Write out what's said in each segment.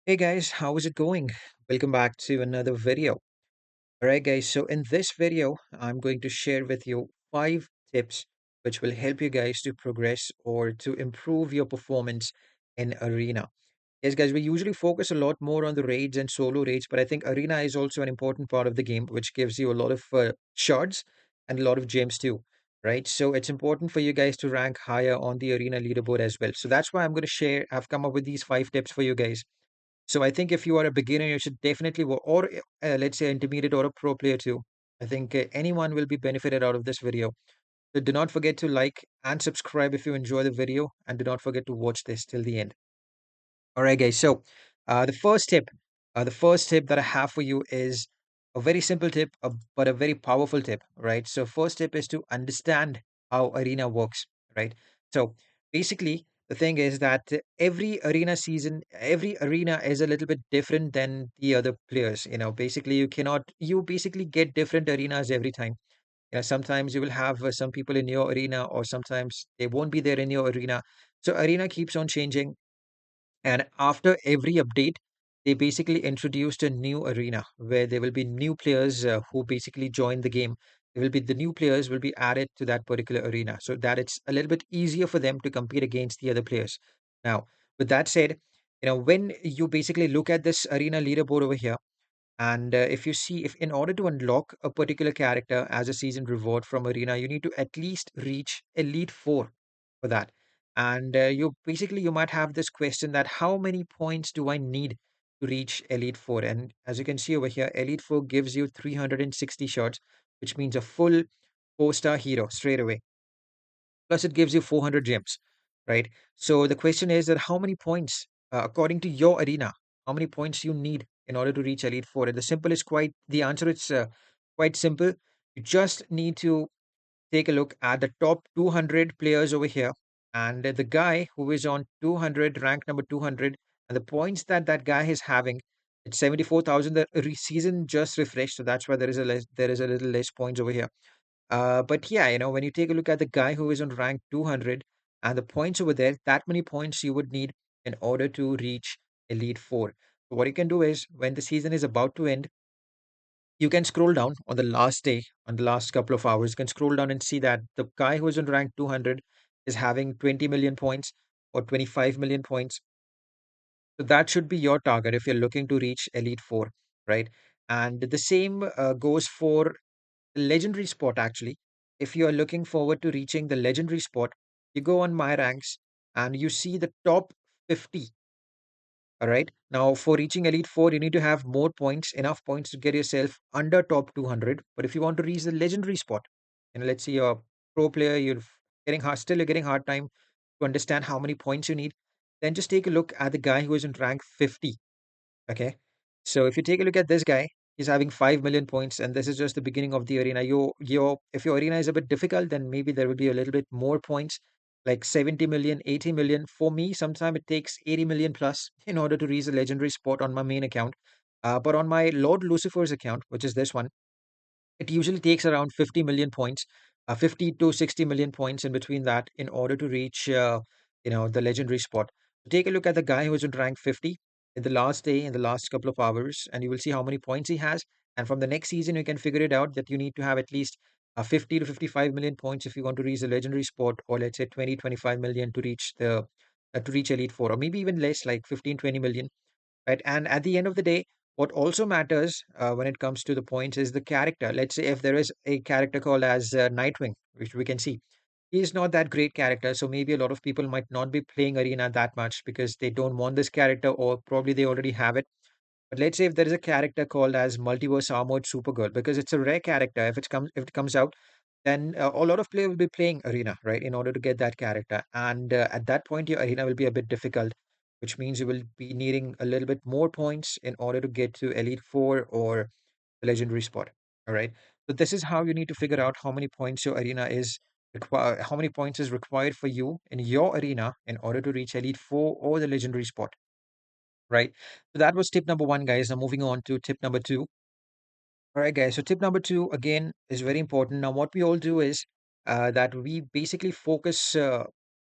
Hey guys, how is it going? Welcome back to another video. Alright guys, so in this video, I'm going to share with you 5 tips which will help you guys to progress or to improve your performance in Arena. Yes guys, we usually focus a lot more on the raids and solo raids, but I think Arena is also an important part of the game which gives you a lot of shards and a lot of gems too. Right, so it's important for you guys to rank higher on the arena leaderboard as well. So that's why I'm going to share. I've come up with these 5 tips for you guys, so I think if you are a beginner, you should definitely, or let's say intermediate or a pro player too. I think anyone will be benefited out of this video. So do not forget to like and subscribe if you enjoy the video, and do not forget to watch this till the end. All right, guys. So, the first tip that I have for you is a very simple tip, but a very powerful tip, right? So, first tip is to understand how arena works, right? So, basically, the thing is that every arena is a little bit different than the other players. Basically, you basically get different arenas every time. Sometimes you will have some people in your arena, or sometimes they won't be there in your arena. So, arena keeps on changing, and after every update, they basically introduced a new arena where there will be new players who basically join the game. The new players will be added to that particular arena so that it's a little bit easier for them to compete against the other players. Now, with that said, when you basically look at this arena leaderboard over here, and if you see, if in order to unlock a particular character as a season reward from Arena, you need to at least reach Elite Four for that. And you might have this question that how many points do I need to reach Elite Four? And as you can see over here, Elite Four gives you 360 shots, which means a full 4-star hero straight away. Plus, it gives you 400 gems, right? So the question is that how many points, according to your arena, how many points you need in order to reach Elite Four? And the answer is quite simple. You just need to take a look at the top 200 players over here, and the guy who is on 200, rank number 200, and the points that that guy is having, it's 74,000. The season just refreshed, so that's why there is a little less points over here. But yeah, when you take a look at the guy who is on rank 200 and the points over there, that many points you would need in order to reach Elite Four. So what you can do is when the season is about to end, you can scroll down on the last day, on the last couple of hours, you can scroll down and see that the guy who is on rank 200 is having 20 million points or 25 million points. So that should be your target if you're looking to reach Elite Four, right? And the same goes for legendary spot actually. If you are looking forward to reaching the legendary spot, you go on my ranks and you see the top 50. All right. Now, for reaching Elite Four, you need to have more points, enough points to get yourself under top 200. But if you want to reach the legendary spot, let's say you're a pro player, you're getting hard time to understand how many points you need, then just take a look at the guy who is in rank 50. Okay. So if you take a look at this guy, he's having 5 million points, and this is just the beginning of the arena. If your arena is a bit difficult, then maybe there will be a little bit more points, like 70 million, 80 million. For me, sometimes it takes 80 million plus in order to reach a legendary spot on my main account. But on my Lord Lucifer's account, which is this one, it usually takes around 50 million points, 50 to 60 million points in between that in order to reach, the legendary spot. Take a look at the guy who is in rank 50 in the last day, in the last couple of hours, and you will see how many points he has. And from the next season, you can figure it out that you need to have at least 50 to 55 million points if you want to reach the legendary spot, or let's say 20, 25 million to reach to reach Elite Four, or maybe even less, like 15, 20 million, right? And at the end of the day, what also matters when it comes to the points is the character. Let's say if there is a character called as Nightwing, which we can see, he is not that great character. So maybe a lot of people might not be playing Arena that much because they don't want this character, or probably they already have it. But let's say if there is a character called as Multiverse Armored Supergirl, because it's a rare character, if it comes out, then a lot of players will be playing Arena, right, in order to get that character. And at that point, your Arena will be a bit difficult, which means you will be needing a little bit more points in order to get to Elite Four or the Legendary spot. All right. So this is how you need to figure out how many points your arena is how many points is required for you in your arena in order to reach Elite Four or the Legendary spot. Right. So that was tip number one, guys. Now moving on to tip number two. All right, guys. So tip number two again is very important. Now, what we all do is that we basically focus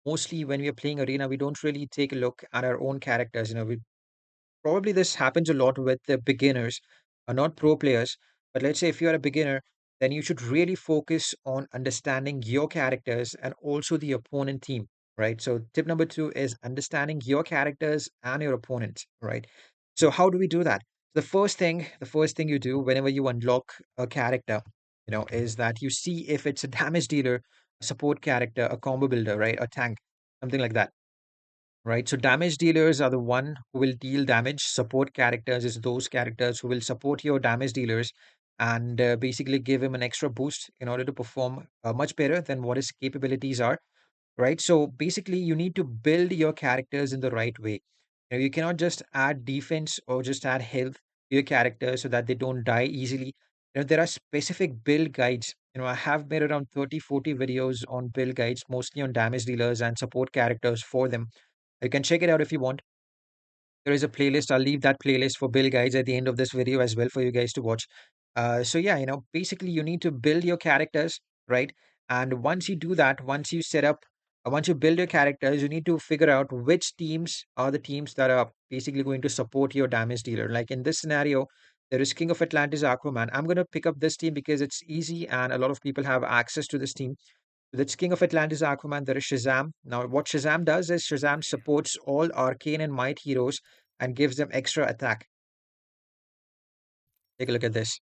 mostly when we are playing arena. We don't really take a look at our own characters. We probably this happens a lot with the beginners, not pro players. But let's say if you're a beginner, then you should really focus on understanding your characters and also the opponent team, right? So tip number two is understanding your characters and your opponents, right? So how do we do that? The first thing you do whenever you unlock a character, is that you see if it's a damage dealer, a support character, a combo builder, right? A tank, something like that, right? So damage dealers are the one who will deal damage. Support characters is those characters who will support your damage dealers and basically give him an extra boost in order to perform much better than what his capabilities are, right? So basically, you need to build your characters in the right way. You cannot just add defense or just add health to your characters so that they don't die easily. There are specific build guides. I have made around 30, 40 videos on build guides, mostly on damage dealers and support characters for them. You can check it out if you want. There is a playlist. I'll leave that playlist for build guides at the end of this video as well for you guys to watch. So yeah, basically you need to build your characters, right? And once you do that, once you build your characters, you need to figure out which teams are the teams that are basically going to support your damage dealer. Like in this scenario, there is King of Atlantis Aquaman. I'm going to pick up this team because it's easy and a lot of people have access to this team. That's King of Atlantis Aquaman. There is Shazam. Now, what Shazam does is Shazam supports all arcane and might heroes and gives them extra attack. Take a look at this.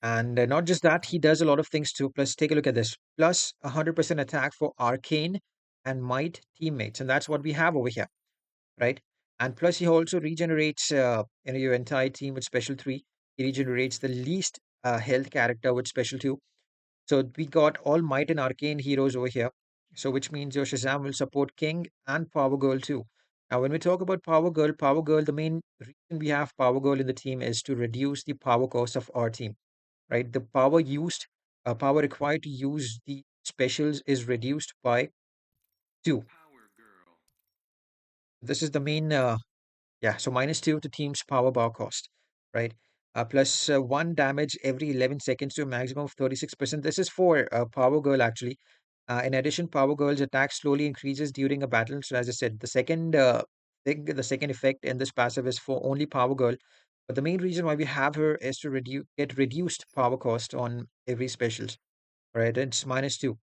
And not just that, he does a lot of things too. Plus, take a look at this. Plus 100% attack for arcane and might teammates. And that's what we have over here, right? And plus, he also regenerates your entire team with special 3. He regenerates the least health character with special 2. So we got all Might and Arcane heroes over here. So which means your Shazam will support King and Power Girl too. Now, when we talk about Power Girl, the main reason we have Power Girl in the team is to reduce the power cost of our team, right? The power required to use the specials is reduced by 2. This is the main Yeah, so -2 to team's power bar cost, right? Plus 1 damage every 11 seconds to a maximum of 36%. This is for Power Girl, actually. In addition, Power Girl's attack slowly increases during a battle. So, as I said, the second effect in this passive is for only Power Girl. But the main reason why we have her is to get reduced power cost on every specials, right? It's -2.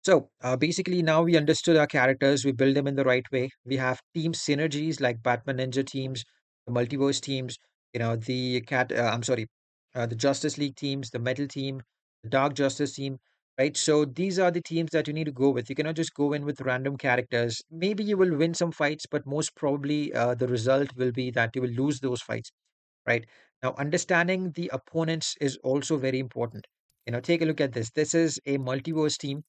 So basically, now we understood our characters. We build them in the right way. We have team synergies like Batman Ninja teams, the multiverse teams. The Justice League teams, the Metal team, the Dark Justice team. Right. So these are the teams that you need to go with. You cannot just go in with random characters. Maybe you will win some fights, but most probably the result will be that you will lose those fights. Right. Now, understanding the opponents is also very important. Take a look at this. This is a multiverse team,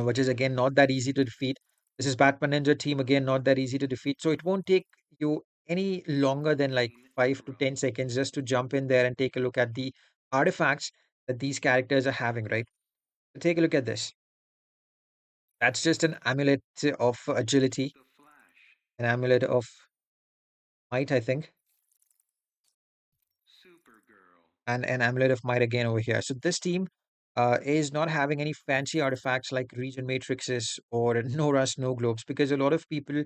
which is again not that easy to defeat. This is Batman Ninja team again, not that easy to defeat. So it won't take you any longer than like 5 to 10 seconds just to jump in there and take a look at the artifacts that these characters are having, right? So take a look at this. That's just an amulet of agility, an amulet of might, I think, and an amulet of might again over here. So this team is not having any fancy artifacts like region matrices or no rust, no globes, because a lot of people,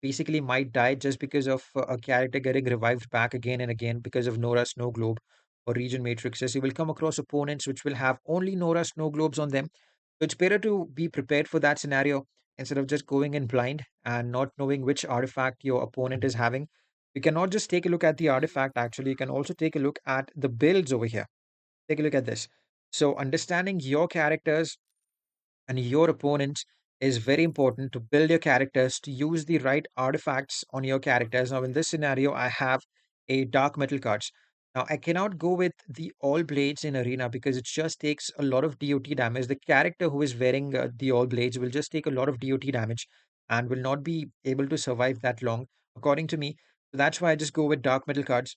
basically might die just because of a character getting revived back again and again because of no rust, no globe or region matrices. You will come across opponents which will have only no rust, no globes on them. So it's better to be prepared for that scenario instead of just going in blind and not knowing which artifact your opponent is having. You cannot just take a look at the artifact, actually, you can also take a look at the builds over here. Take a look at this. So, understanding your characters and your opponents is very important to build your characters, to use the right artifacts on your characters. Now, in this scenario, I have a dark metal cards. Now, I cannot go with the all blades in arena because it just takes a lot of DOT damage. The character who is wearing the all blades will just take a lot of DOT damage and will not be able to survive that long, according to me. So that's why I just go with dark metal cards.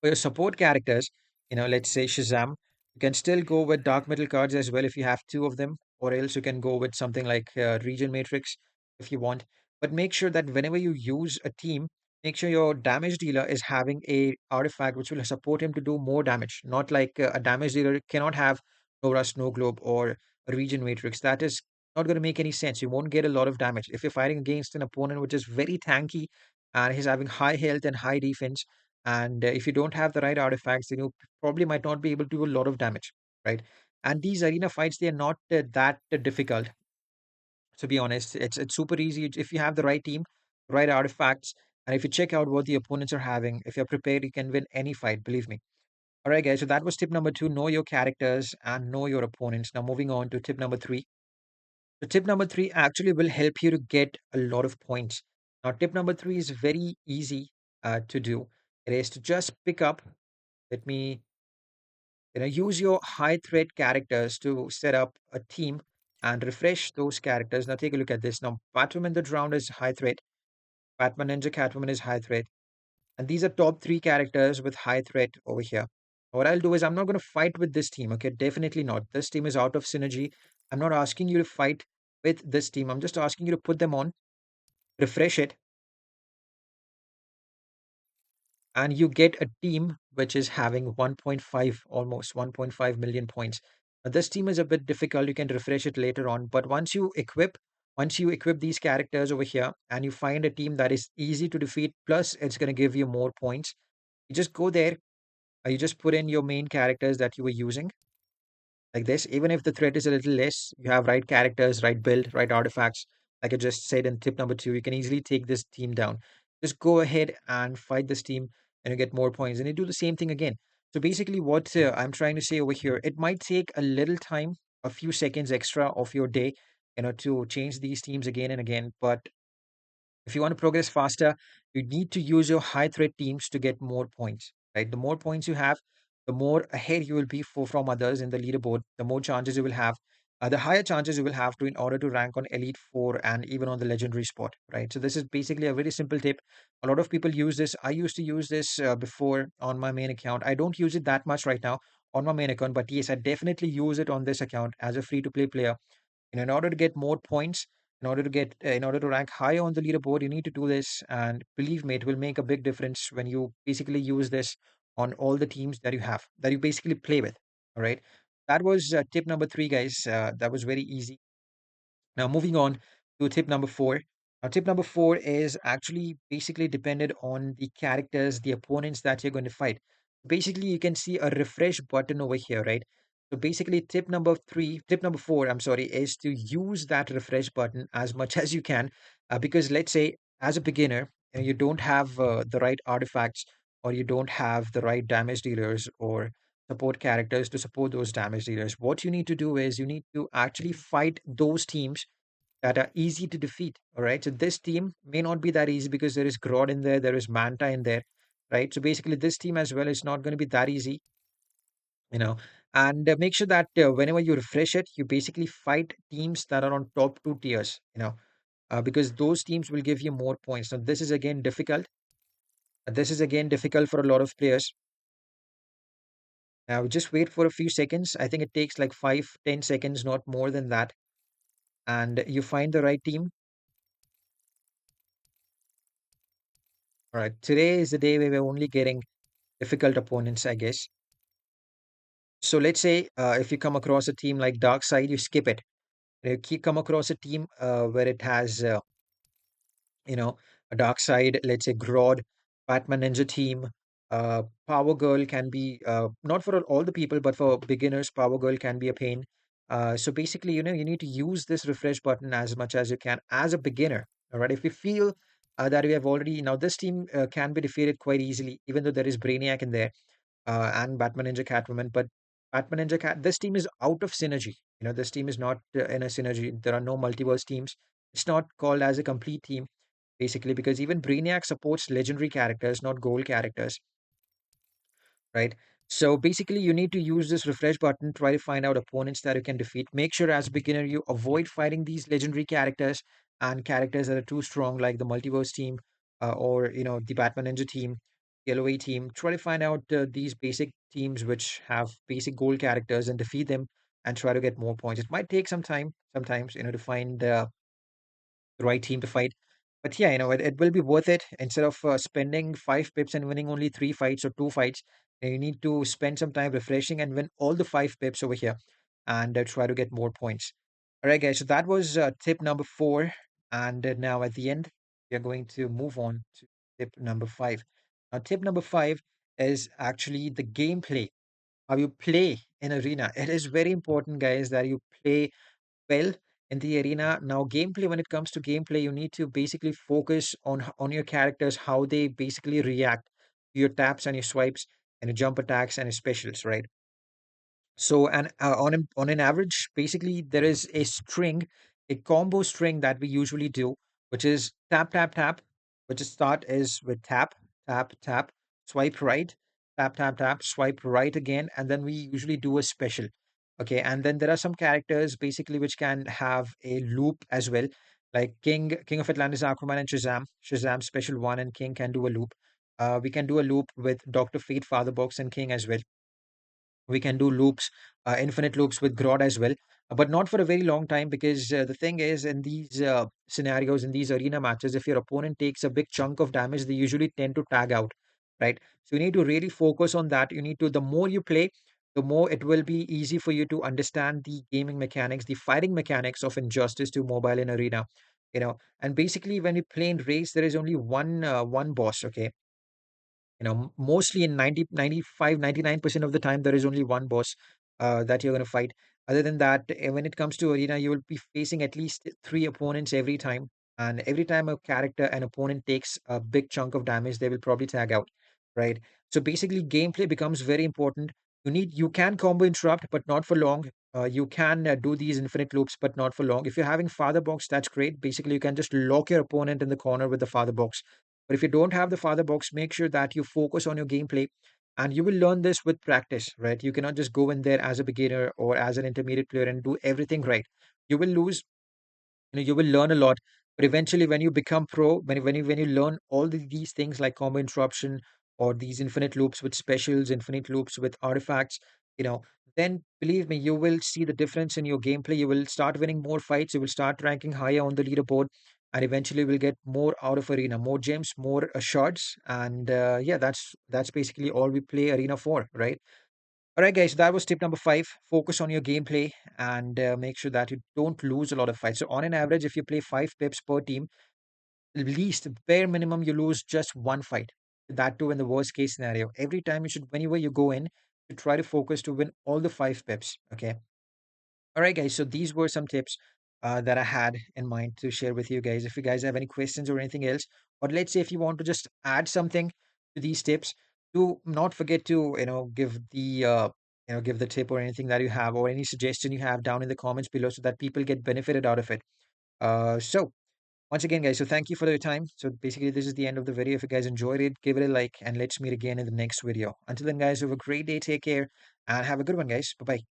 For your support characters, let's say Shazam, you can still go with dark metal cards as well if you have 2 of them, or else you can go with something like Region Matrix if you want. But make sure that whenever you use a team, make sure your damage dealer is having a artifact which will support him to do more damage. Not like a damage dealer cannot have no rust, no globe, or a Region Matrix. That is Not going to make any sense. You won't get a lot of damage. If you're fighting against an opponent which is very tanky and he's having high health and high defense, and if you don't have the right artifacts, then you probably might not be able to do a lot of damage, right? And these arena fights, they are not that difficult, to be honest. It's super easy if you have the right team, right artifacts, and if you check out what the opponents are having. If you're prepared, you can win any fight. Believe me. All right, guys. So that was tip number two: know your characters and know your opponents. Now moving on to tip number three. So tip number three actually will help you to get a lot of points. Now, tip number three is very easy to do. It is to just pick up. Let me, use your high threat characters to set up a team and refresh those characters. Now, take a look at this. Now, Batwoman the Drowned is high threat. Batman Ninja Catwoman is high threat. And these are top three characters with high threat over here. What I'll do is I'm not going to fight with this team. Okay, definitely not. This team is out of synergy. I'm not asking you to fight with this team. I'm just asking you to put them on, refresh it, and you get a team which is having 1.5, almost 1.5 million points. Now, this team is a bit difficult. You can refresh it later on, but once you equip these characters over here and you find a team that is easy to defeat, plus it's going to give you more points, you just go there. You just put in your main characters that you were using like this. Even if the threat is a little less, you have right characters, right build, right artifacts. Like I just said in tip number two, you can easily take this team down. Just go ahead and fight this team and you get more points. And you do the same thing again. So basically, what I'm trying to say over here, it might take a little time, a few seconds extra of your day, to change these teams again and again. But if you want to progress faster, you need to use your high threat teams to get more points, right? The more points you have, the more ahead you will be from others in the leaderboard, the more chances you will have, the higher chances you will have to in order to rank on Elite Four and even on the legendary spot, right? So this is basically a very simple tip. A lot of people use this. I used to use this before on my main account. I don't use it that much right now on my main account, but yes, I definitely use it on this account as a free to play player. In order to get more points, in order to rank higher on the leaderboard, you need to do this. And believe me, it will make a big difference when you basically use this on all the teams that you have, that you basically play with. All right. That was tip number three, guys. That was very easy. Now, moving on to tip number four. Now, tip number four is actually basically dependent on the characters, the opponents that you're going to fight. Basically, you can see a refresh button over here, right? So basically, tip number four, I'm sorry, is to use that refresh button as much as you can. Because let's say, as a beginner, you don't have the right artifacts, or you don't have the right damage dealers or support characters to support those damage dealers. What you need to do is you need to actually fight those teams that are easy to defeat. All right. So this team may not be that easy because there is Grodd in there, there is Manta in there, right? So basically, this team as well is not going to be that easy, you know. And make sure that whenever you refresh it, you basically fight teams that are on top two tiers, because those teams will give you more points. Now, this is again difficult. This is again difficult for a lot of players. Now, just wait for a few seconds. I think it takes like 5, 10 seconds, not more than that. And you find the right team. All right. Today is the day where we're only getting difficult opponents, I guess. So let's say if you come across a team like Dark Side, you skip it. If you come across a team where it has, a Dark Side, let's say Grodd, Batman Ninja team, Power Girl can be not for all the people, but for beginners, Power Girl can be a pain. So basically, you need to use this refresh button as much as you can as a beginner. All right. If you feel that we have already now, this team can be defeated quite easily, even though there is Brainiac in there and Batman Ninja Catwoman. But Batman Ninja Cat, this team is out of synergy. This team is not in a synergy. There are no multiverse teams. It's not called as a complete team, basically, because even Brainiac supports legendary characters, not gold characters, right? So basically, you need to use this refresh button, try to find out opponents that you can defeat. Make sure as a beginner you avoid fighting these legendary characters and characters that are too strong, like the multiverse team or the Batman Ninja team, the LOA team. Try to find out these basic teams which have basic gold characters and defeat them and try to get more points. It might take some time sometimes, to find the right team to fight. But yeah, it will be worth it. Instead of spending 5 pips and winning only 3 fights or 2 fights, you need to spend some time refreshing and win all the 5 pips over here and try to get more points. All right, guys. So that was tip number four. And now at the end, we are going to move on to tip number five. Now, tip number five is actually the gameplay, how you play in arena. It is very important, guys, that you play well in the arena. Now, gameplay, when it comes to gameplay, you need to basically focus on on your characters, how they basically react to your taps and your swipes and your jump attacks and your specials, right? So, and on an average, basically there is a string, a combo string that we usually do, which is tap tap tap, which is start is with tap tap tap, swipe right, tap tap tap, swipe right again, and then we usually do a special. Okay, and then there are some characters basically which can have a loop as well, like King of Atlantis, Aquaman, and Shazam. Shazam special one and King can do a loop. We can do a loop with Doctor Fate, Father Box, and King as well. We can do loops, infinite loops with Grodd as well, but not for a very long time because the thing is, in these scenarios, in these arena matches, if your opponent takes a big chunk of damage, they usually tend to tag out, right? So you need to really focus on that. You need to, the more you play, the more it will be easy for you to understand the gaming mechanics, the fighting mechanics of Injustice to Mobile in Arena. And basically when we play in race, there is only one boss, okay? Mostly in 99% of the time there is only one boss that you're going to fight. Other than that, when it comes to arena, you will be facing at least three opponents every time, and every time a character an opponent takes a big chunk of damage, they will probably tag out, right? So basically gameplay becomes very important. You can combo interrupt, but not for long. You can do these infinite loops, but not for long. If you're having father box, that's great. Basically you can just lock your opponent in the corner with the father box. But if you don't have the father box, make sure that you focus on your gameplay, and you will learn this with practice, right? You cannot just go in there as a beginner or as an intermediate player and do everything right. You will lose, you will learn a lot, but eventually when you become pro, when you learn all these things like combo interruption or these infinite loops with specials, infinite loops with artifacts, you know then believe me, you will see the difference in your gameplay. You will start winning more fights, you will start ranking higher on the leaderboard, and eventually will get more out of arena, more gems, more shards. And yeah, that's basically all we play arena for, right? All right, guys, that was tip number five. Focus on your gameplay and make sure that you don't lose a lot of fights. So, on an average, if you play 5 pips per team, at least bare minimum, you lose just one fight. That too in the worst case scenario. Every time you should, whenever you go in, you try to focus to win all the 5 pips. Okay. All right, guys. So these were some tips that I had in mind to share with you guys. If you guys have any questions or anything else, or let's say if you want to just add something to these tips, do not forget to give the tip or anything that you have or any suggestion you have down in the comments below so that people get benefited out of it. So once again, guys, so thank you for your time. So basically, this is the end of the video. If you guys enjoyed it, give it a like, and let's meet again in the next video. Until then, guys, have a great day. Take care and have a good one, guys. Bye bye.